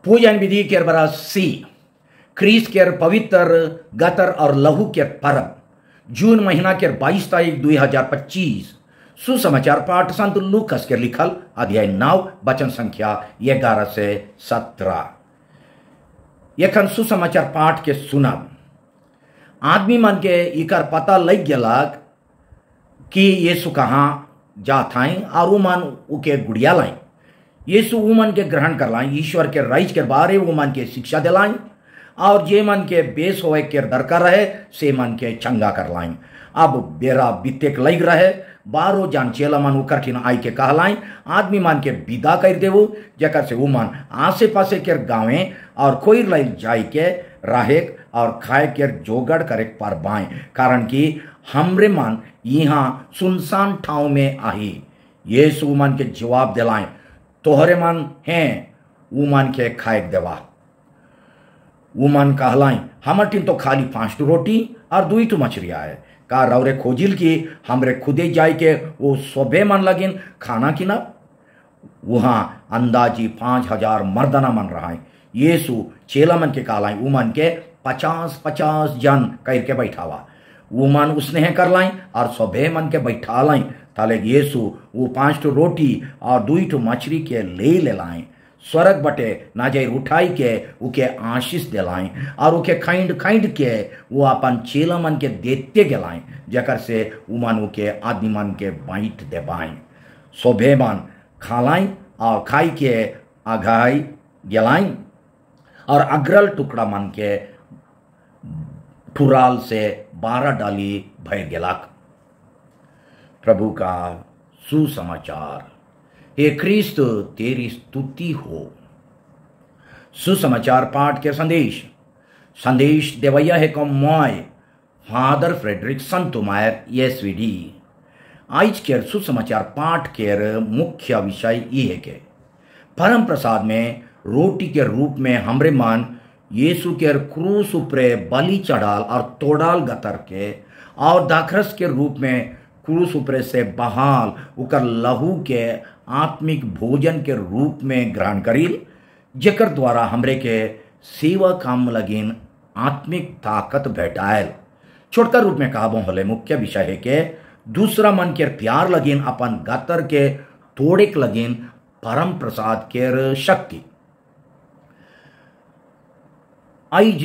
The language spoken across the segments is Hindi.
पूजन विधि के बरा सी क्रीस के पवित्र गतर और लहू के परब जून महीना के 22 तारीख 2025 सुसमाचार पाठ संत लूकस के लिखल अध्याय 9 वचन संख्या 11 से 17। यखन सुसमाचार पाठ के सुनब आदमी मन के इकर पता लग गलक कि यीशु कहाँ जात हैं और उ मन उके गुड़िया लाइन। यीशु उ मन के ग्रहण कर लाइन, ईश्वर के राइज के बारे उ मन के शिक्षा दिलाइन और जे मन के बेस होए के दरकार रहे से मन के चंगा कर लाइन। अब बेरा बीते लग रहे बारो जान चेला मन उ कठिन आई के कहलाइन आदमी मन के विदा कर देवो जकर से उ मन आसे पासे के गाँवे और कोई लाइन जाय के रहे और खाए के जोगड़ करे पर बाएं, कारण कि हमरे मन यहाँ सुनसान ठाव में आही। यीशु मन के जवाब दिलाएं तोहरे मन हैं उ मन के खाए देवा। उ मन कहलाएं हमर टीम तो खाली 5 रोटी और 2 मछली आए का रौरे खोजिल की हमरे खुदे जाय के वो सोबे मन लगिन खाना की ना। वहाँ अंदाजी 5000 मर्दना मन रहा। यीशु चेला मन के कहलाएं उ मन के 50-50 जन करके बैठावा। वो मन उसने कर लाई और सोबे मन के बैठा लाई ताले यीशु वो 5 रोटी और 2 मछली के ले लाए स्वर्ग बटे नाजर उठाई के उके आशीष दिलाएं और उके खैंड खैंड के वो अपन चेला मन के देते गलाएं जकर से उमन उके आदमी मन के बाइट देबाएं। सोबे मन खालाएं और खाई के आघाई गलाएं और अग्रल टुकड़ा मन के ठुराल से 12 डाली भय गेलाक। प्रभु का सुसमाचार। हे क्रिस्त तेरी स्तुति हो। सुसमाचार पाठ के संदेश देवैया है को मॉय फादर फ्रेडरिक संतोमायर एसवीडी। आज के सुसमाचार पाठ के मुख्य विषय ये है कि परम प्रसाद में रोटी के रूप में हमरे मन यीशु के क्रूस उपरे बलि चढ़ाल और तोड़ाल गतर के और दाखरस के रूप में क्रूस उपरे से बहाल उकर लहू के आत्मिक भोजन के रूप में ग्रहण करील जेकर द्वारा हमरे के सेवा काम लगिन आत्मिक ताकत भेटायल। छोटका रूप में कहाबो होले मुख्य विषय है कि दूसरा मन के प्यार लगिन अपन गतर के तोड़े के लगिन परम प्रसाद के शक्ति। आज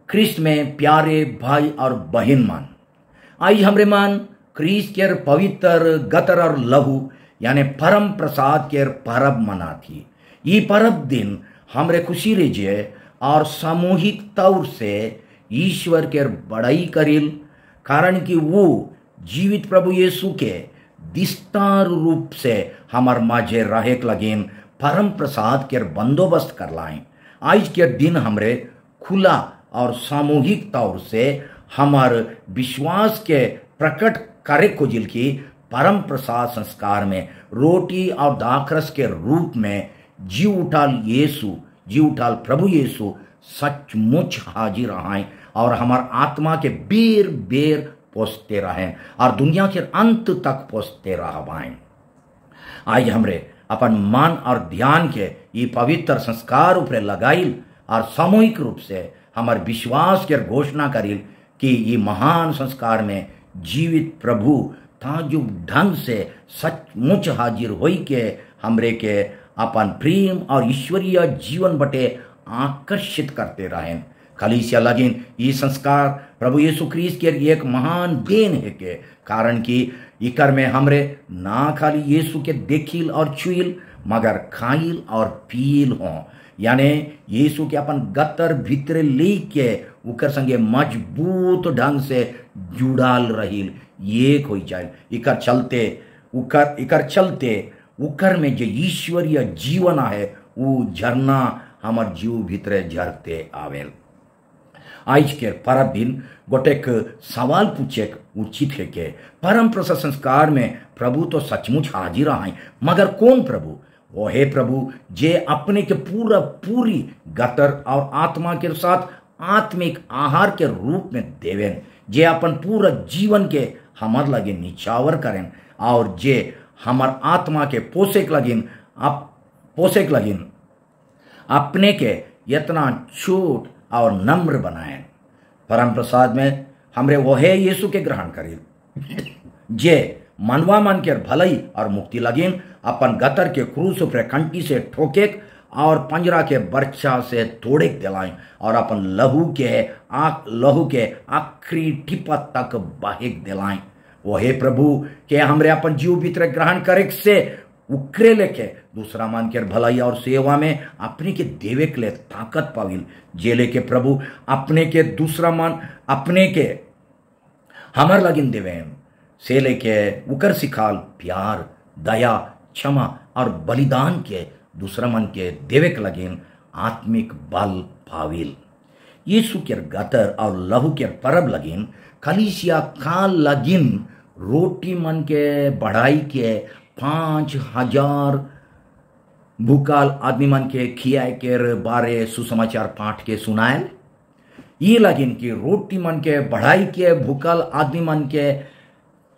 क्रिस्त में प्यारे भाई और बहन मन, आज हमरे मन क्रिस्त के पवित्र गतर और लहू यानी परम प्रसाद के परब मनाती। ये परब दिन हमरे खुशी रेजे और सामूहिक तौर से ईश्वर के बड़ाई करिल, कारण कि वो जीवित प्रभु यीशु के विस्तार रूप से हमार माझे रहे लगिन परम प्रसाद के बंदोबस्त कर लाएं। आज के दिन हमरे खुला और सामूहिक तौर से हमार विश्वास के प्रकट करे खोजिल की परम प्रसाद संस्कार में रोटी और दाखरस के रूप में जी उठाल प्रभु यीशु सचमुच हाजिर रहें और हमार आत्मा के बेर बेर पोसते रहें और दुनिया के अंत तक पोसते रहवाएं। आज हमरे अपन मन और ध्यान के ये पवित्र संस्कार ऊपर लगाइल और सामूहिक रूप से हमार विश्वास के घोषणा करिल कि ये महान संस्कार में जीवित प्रभु ताजुब ढंग से सचमुच हाजिर होई के हमरे के अपन प्रेम और ईश्वरीय जीवन बटे आकर्षित करते रहें। कलीसिया लगिन ये संस्कार प्रभु यीशु क्रिस्त के एक महान देन है के, कारण कि इकर में हमरे ना खाली यीशु के देखिल और छुइल मगर खाइल और पील हों, यानी यीशु के अपन गतर भीतर ले के उकर संगे मजबूत ढंग से जुड़ाल रहिल एक हो जाए। इकर चलते उकर में जो ईश्वरीय जीवन है वो झरना हमार जीव भीतरे झरते आवेल। आज के परब दिन गोटेक सवाल पूछे उचित है कि परम प्रसाद संस्कार में प्रभु तो सचमुच हाजिर आए मगर कौन प्रभु? वो है प्रभु जे अपने के पूरी गतर और आत्मा के साथ आत्मिक आहार के रूप में देवेन, जे अपन पूरा जीवन के हमार लगे निछावर करें और जे हमार आत्मा के पोसेक लगिन अपने के इतना छोट और नम्र बनाए। परम प्रसाद में हमरे वहे यीशु के ग्रहण करी जे मनवा मन के भलाई और मुक्ति लगिन अपन गतर के क्रूस पर कंटी से ठोके और पंजरा के बर्छा से तोड़े दिलाएं और अपन लहू के आखिरी टिपा तक बहेक दिलाएं। वो हे प्रभु के हमरे अपन जीव भीतर ग्रहण करे से उकरे लेके दूसरा मन के भलाई और सेवा में अपने के देवे के लिए ताकत पाविल। जेले के प्रभु अपने के दूसरा मन अपने के हमर लगिन देवे से लेके उकर सिखाल प्यार दया क्षमा और बलिदान के दूसरा मन के देवे के लगिन आत्मिक बल पाविल। यीशु के गतर और लहू के परब लगिन कलीसिया काल लगिन रोटी मन के बढ़ाई के 5000 भूकाल आदमी मन के खियाए के बारे सुसमाचार पाठ के सुनाएल। ये लगिन की रोटी मन के बढ़ाई के भूकाल आदमी मन के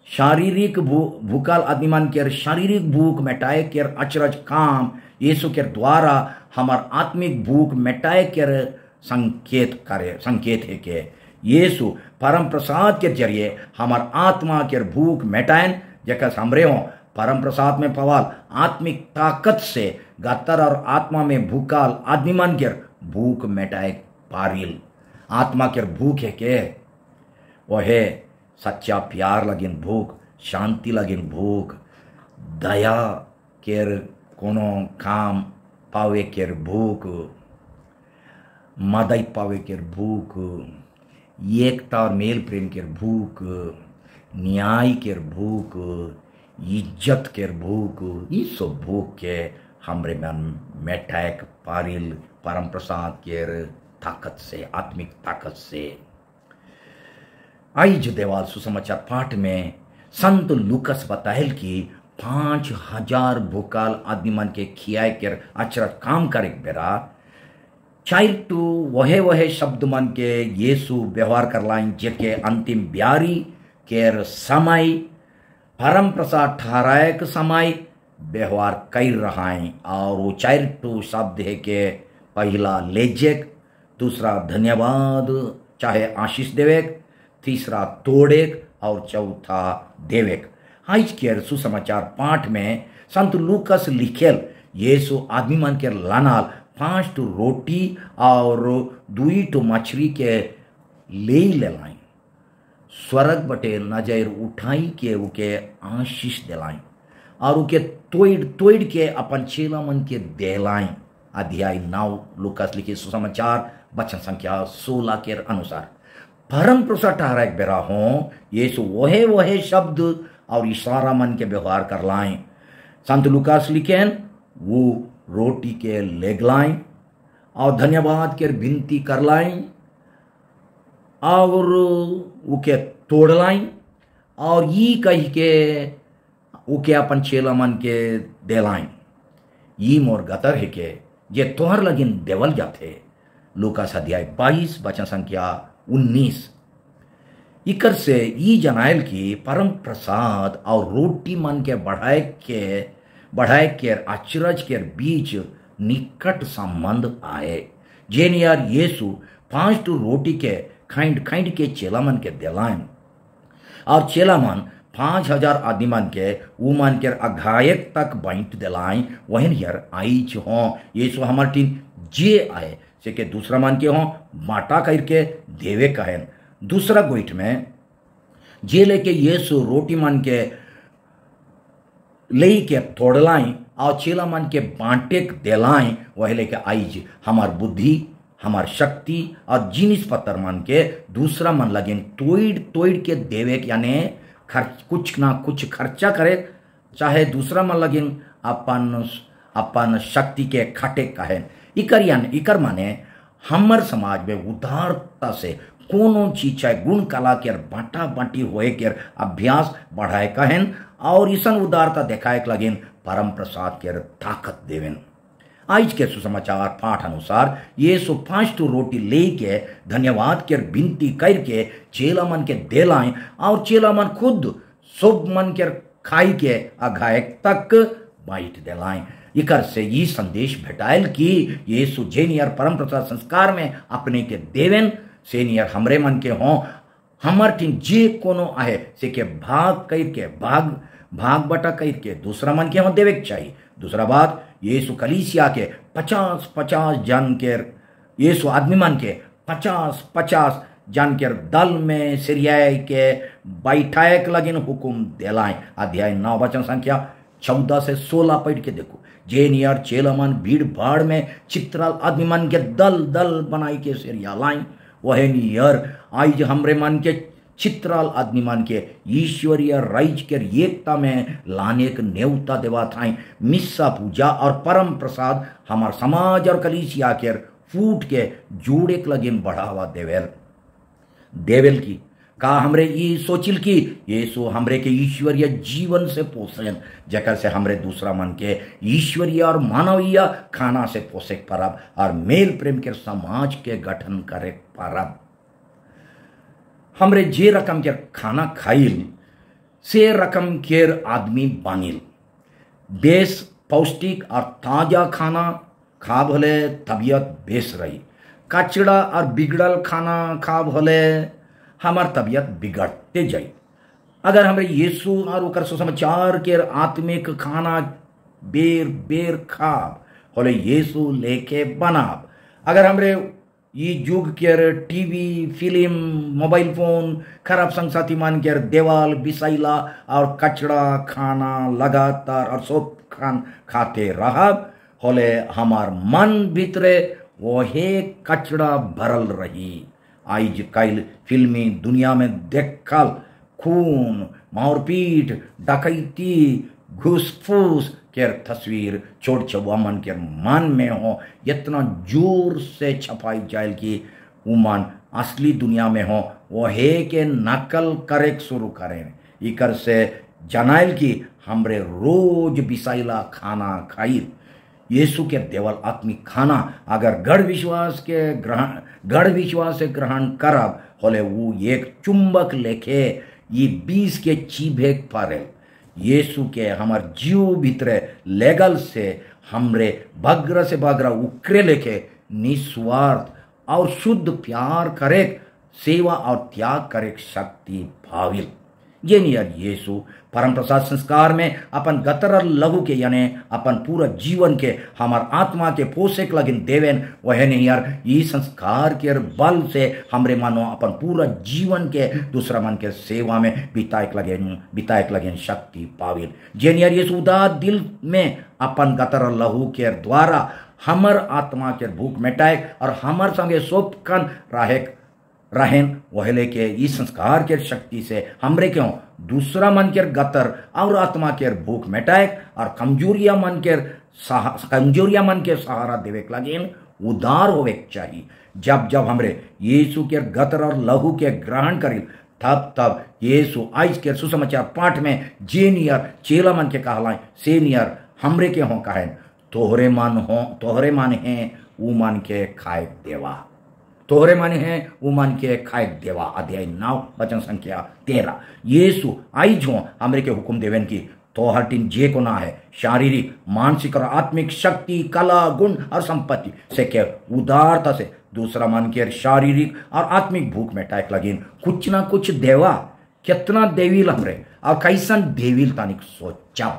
शारीरिक भूकाल आदमी मन के शारीरिक भूख मिटाए के अचरज काम यीशु के द्वारा हमार आत्मिक भूख मिटाए के संकेत है के यीशु परम प्रसाद के जरिए हमार आत्मा के भूख मिटाएन जैसे हमरे हो परम प्रसाद में पवाल आत्मिक ताकत से गतर और आत्मा में भूकाल आदमी मन के भूख मिटाए पारिल। आत्मा के भूख है के वो है सच्चा प्यार लगिन भूख, शांति लगिन भूख, दया केर कोनो काम पावे केर भूख, मदई पावे केर भूख, एकता और मेल प्रेम केर भूख, न्याय केर भूख, इज्जत केर भूख, ये सब भूख के हमरे मन मिटाएक पारिल परम प्रसाद केर ताकत से, आत्मिक ताकत से। आज देवाल सुसमाचार पाठ में संत लूकस बताएल कि 5000 भूकाल आदमी मन के खियाए के अचरज काम करे बेरा चाइल्ड टू वहे शब्द मन के यीशु व्यवहार करलाइन जेके अंतिम ब्यारी केर समय परम प्रसाद ठहरायक समय व्यवहार कर रहा है। और वो चाइल्ड टू शब्द है के पहला लेजेक, दूसरा धन्यवाद चाहे आशीष देवेक, तीसरा तोड़ेक और चौथा देवेक। आज के सुसमाचार पाठ में संत लूकस लिखेल यीशु आदमी मन के लानाल 5 रोटी और 2 मछली के ले लाई स्वर्ग बटे नजर उठाई के उके आशीष दिलाई और उके तोड़ के अपन चेला मन के देलाई। अध्याय 9 लूकस लिखे सुसमाचार वचन संख्या 16 के अनुसार परम प्रसाद ठहरा एक बेरा हो यीशु वहे शब्द और इशारा मन के व्यवहार कर लाएं। संत लूकास लिखें वो रोटी के लेग लाएं और धन्यवाद के विनती कर लाएं और उके तोड़ लाएं और ये कह के उके अपन चेला मन के देलाएं। ये मोर गतर है के जे तोहर लगिन देवल जाते। लूकास अध्याय 22 वचन संख्या 19। इकर से ई जनायल की परम प्रसाद और रोटी मन के बढ़ाए के अचरज के बीच निकट संबंध आए। जेन यार यीशु 5 रोटी के खैंड के चेला मन के दिलायन और चेला मन 5000 आदमी मन के ऊ मन के अघायक तक बांट दिलाएं। वहीं यार आई हो यीशु हमार टीन जे आए से के दूसरा मान के हो बाटा करके देवे कहन। दूसरा गोइठ में जे लेके यीशु रोटी मन के ले के तोड़लाई और चेला मन के बांटे देलाई। वह लेके आई हमार बुद्धि हमार शक्ति और जिनिस पत्थर मन के दूसरा मन लगे तोड़ के देवे यानी कुछ ना कुछ खर्चा करे चाहे दूसरा मन लगे अपन शक्ति के खटे कहे। इकर माने हमर समाज में उदारता से कोनो चीज चाहे गुण कला के बांटा बांटी होए के अभ्यास बढ़ाए कहन और ईसन उदारता देखाए लगिन परम प्रसाद के ताकत देवेन। आज के सुसमाचार पाठ अनुसार यीशु 5 रोटी लेके धन्यवाद के विनती करके चेला मन के देलाएं और चेला मन खुद सब मन के खाई के अघायक तक बाइट दिलाएं। इकर से ये संदेश भेटायल कि यीशु जेनियर परम प्रसाद संस्कार में अपने के देवेन सेनियर हमरे मन के हों हमर टीम जे कोनो आहे से के भाग कर के भाग बटा कर के दूसरा मन के हों देवे के चाहिए। दूसरा बात, यीशु कलीसिया के 50-50 जन के यीशु आदमी मन के 50-50 जन के दल में सिरियाए के बैठाए लगिन हुकुम दिलाएं। अध्याय 9 वचन संख्या 14 से 16 पढ़ के देखो। जेनियर चेलामन भीड़ भाड़ में चित्राल आदमी मन के दल दल बनाई के सिरिया लाइन। वह नियर आज हमरे मन के चित्राल आदमी मन के ईश्वरीय राइज के एकता में लाने के न्योता देवा था। मिस्सा पूजा और परम प्रसाद हमार समाज और कलीसिया के फूट के जोड़े के लगिन बढ़ावा देवेल की का हमरे ये सोचिल कि यीशु हमरे के ईश्वरीय जीवन से पोषण जकर से हमरे दूसरा मन के ईश्वरीय और मानवीय खाना से पोषे परब और मेल प्रेम के समाज के गठन करे परब। हमरे जे रकम के खाना खाइल से रकम के आदमी बानिल। बेस पौष्टिक और ताजा खाना खा भले तबीयत बेस रही। कचड़ा और बिगड़ल खाना खा भले हमार तबीयत बिगड़ते जाई। अगर हमें यीशु और ओकर सुसमाचार के आत्मिक खाना बेर बेर खाब होले यीशु लेके बनाब। अगर हमरे ये युग के टीवी फिल्म मोबाइल फोन खराब संगसाती मान के देवाल बिसाइला और कचड़ा खाना लगातार और सब खाते रहब होले हमार मन भीतरे वही कचड़ा भरल रही। आज कल फिल्मी दुनिया में देखल खून मारपीट डकैती घूस-फूस के तस्वीर छोट छुआ मन के मन में हो इतना जोर से छपाई जाए कि वो मन असली दुनिया में हो वहे के नकल करे शुरू करें। इकर से जनाइल कि हमरे रोज बिसाइला खाना खाइल यीशु के देवल आत्मिक खाना अगर गढ़ विश्वास से ग्रहण करब होले वो एक चुंबक लेके ये 20 के चीभे पारे यीशु के हमार जीव भीतरे लेगल से हमरे बग्र से बग्र उकरे लेके निस्वार्थ और शुद्ध प्यार करे सेवा और त्याग करे शक्ति भाविल। ये नियर यीशु परम प्रसाद संस्कार में अपन गतर और लहू के यानी अपन पूरा जीवन के हमार आत्मा के पोषक लगिन देवेन वह नियर ये संस्कार के बल से हमरे मानो अपन पूरा जीवन के दूसरा मन के सेवा में बिताए लगिन शक्ति पाविल। जे नियर यीशु उदार दिल में अपन गतर और लहू के द्वारा हमर आत्मा के भूख मिटाए और हमर संगे सोपकन रहें वहले के इस संस्कार के शक्ति से हमरे क्यों दूसरा मन के गतर और आत्मा के भूख मिटाए और कमजोरिया मन के सहारा देवे लगिन उदार होवे चाहिए। जब जब हमरे यीशु के गतर और लहू के ग्रहण करिल तब यीशु आज के सुसमाचार पाठ में जे नियर चेला मन के कहलाए से नियर हमरे के हों कहें तोहरे मन है ऊ मन के खाए देवा तोहरे मन है ऊ मन के खाए देवा। अध्याय 9 वचन संख्या 13। यीशु आइज हो हमरे के हुक्म देवेन की तोहर टीन जे को ना है शारीरिक मानसिक और आत्मिक शक्ति कला गुण और संपत्ति से के उदारता से दूसरा मन के शारीरिक और आत्मिक भूख में टाइक लगिन कुछ ना कुछ देवा। कितना देविल हमरे और कैसन देविल तानिक सोचा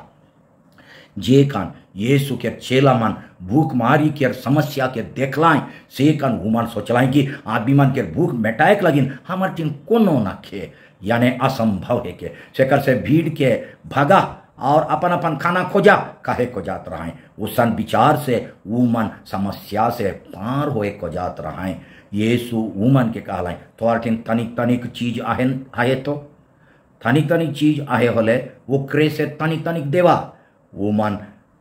जे कान यीशु के चेला मन भूख मारी के समस्या के देखलाएं से कान घुमान सोचलाएं कि आदमी मन के भूख मिटाएक लगिन हमार टीन कोनो न खे यानी असंभव है के सेकर से भीड़ के भगा और अपन अपन खाना खोजा काहे को जात रहे उसन विचार से वो मन समस्या से पार होए को जात रहे। यीशु वो मन के कहलाएं तोहर टीन तनिक तनिक चीज आहे तो तनिक तनिक चीज आहे होले वो क्रे से तनिक तनिक देवा वो मन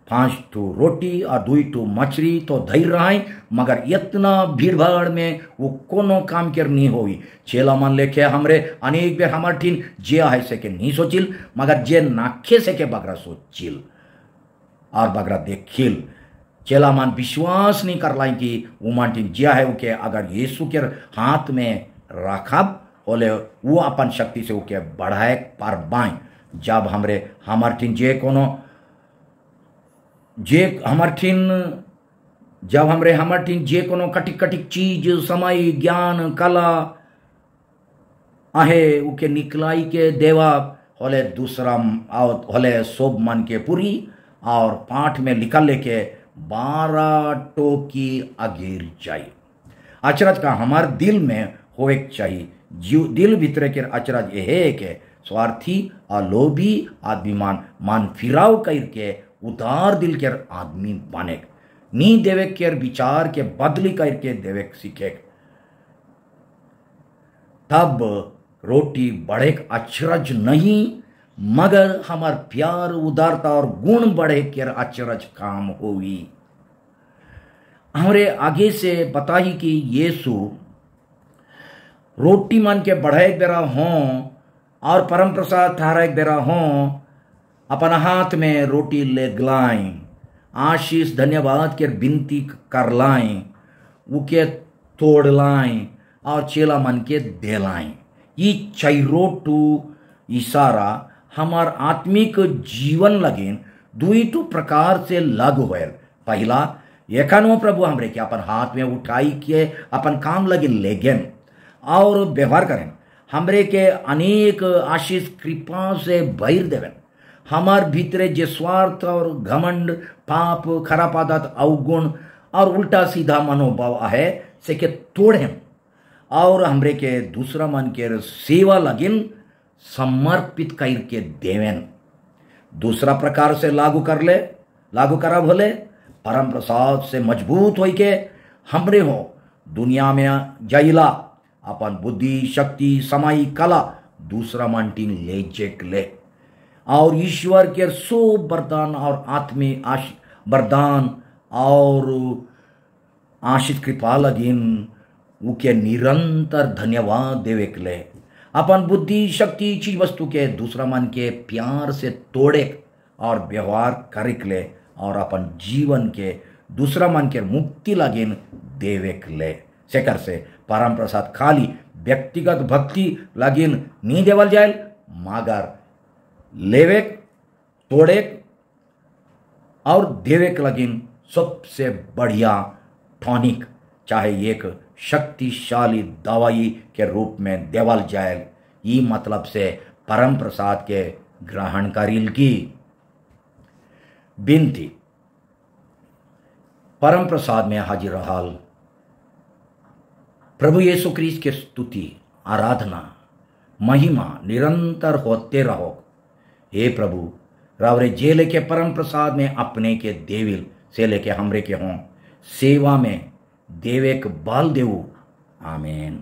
5 ठो रोटी और 2 ठो मछली तो धैर रहे मगर इतना भीड़ भाड़ में वो कोनो काम कर नहीं होई। चेला मन लेके हमरे अनेक बेर हमार ठीन जे है से के नहीं सोचिल मगर जे नाखे से के बगरा सोचिल और बगरा देखिल। चेला मन विश्वास नहीं कर लाई कि वो मान ठीन जे है उके अगर यीशु के हाथ में रखब होले वो अपन शक्ति से उके बढ़ाए पर बाएं। जब हमरे हमार ठीन जे कोनो जे हमार ठिन जब हमार ठिन जे कोनो कटिक कटिक चीज समय ज्ञान कला आहे उके निकलाई के देवा होले दूसरा होले सोब मन के पूरी और पाठ में लिखल लेके 12 टोकी अगीर चाहिए। अचरज का हमार दिल में होए चाहिए। जीव दिल भीतर के अचरज ये के स्वार्थी अलोभी आदमी मान फिराव करके उदार दिल के आदमी बने नी देवे के विचार के बदली करके देवे सीखे तब रोटी बढ़े अचरज नहीं मगर हमार प्यार उदारता और गुण बढ़े के अचरज काम हुई। हमरे आगे से बताई कि यीशु रोटी मन के बढ़े बेरा हों और परम प्रसाद ठहरा बेरा हों अपन हाथ में रोटी ले गलाएं आशीष धन्यवाद के विनती कर लाएं उके तोड़ लाएं और चेला मन के दे लाएं। ये चैरोटू इशारा हमार आत्मिक जीवन लगिन दुई टू प्रकार से लागू होल। पहला एखनो प्रभु हमरे के अपन हाथ में उठाई के अपन काम लगे लेगेन और व्यवहार करें हमरे के अनेक आशीष कृपा से भर देवें। हमार भीतरे जे स्वार्थ और घमंड पाप खराब आदत अवगुण और उल्टा सीधा मनोभाव है से के तोड़ें और हमरे के दूसरा मन के सेवा लगिन समर्पित करके देवें। दूसरा प्रकार से लागू करा भले परम प्रसाद से मजबूत हो के हमरे हो दुनिया में जैला अपन बुद्धि शक्ति समय कला दूसरा मंटिन ले चेक ले और ईश्वर के सो वरदान और आत्मी वरदान और आशीष कृपा लगिन उके निरंतर धन्यवाद देवे के ले अपन बुद्धि शक्ति चीज वस्तु के दूसरा मन के प्यार से तोड़े और व्यवहार करे के ले और अपन जीवन के दूसरा मन के मुक्ति लगिन देवे के ले शेखर से परम प्रसाद खाली व्यक्तिगत भक्ति लगिन नहीं देवल जाए मगर लेवे तोड़े और देवे के लगिन सबसे बढ़िया टॉनिक चाहे एक शक्तिशाली दवाई के रूप में देवल जाए। ये मतलब से परम प्रसाद के ग्रहण करील की बिनती परम प्रसाद में हाजिर हाल प्रभु यीशु क्रिस्त के स्तुति आराधना महिमा निरंतर होते रहो। हे प्रभु रावरे जे लेके परम प्रसाद में अपने के देविल से लेके हमरे के हों सेवा में देवे के बाल देवु आमीन।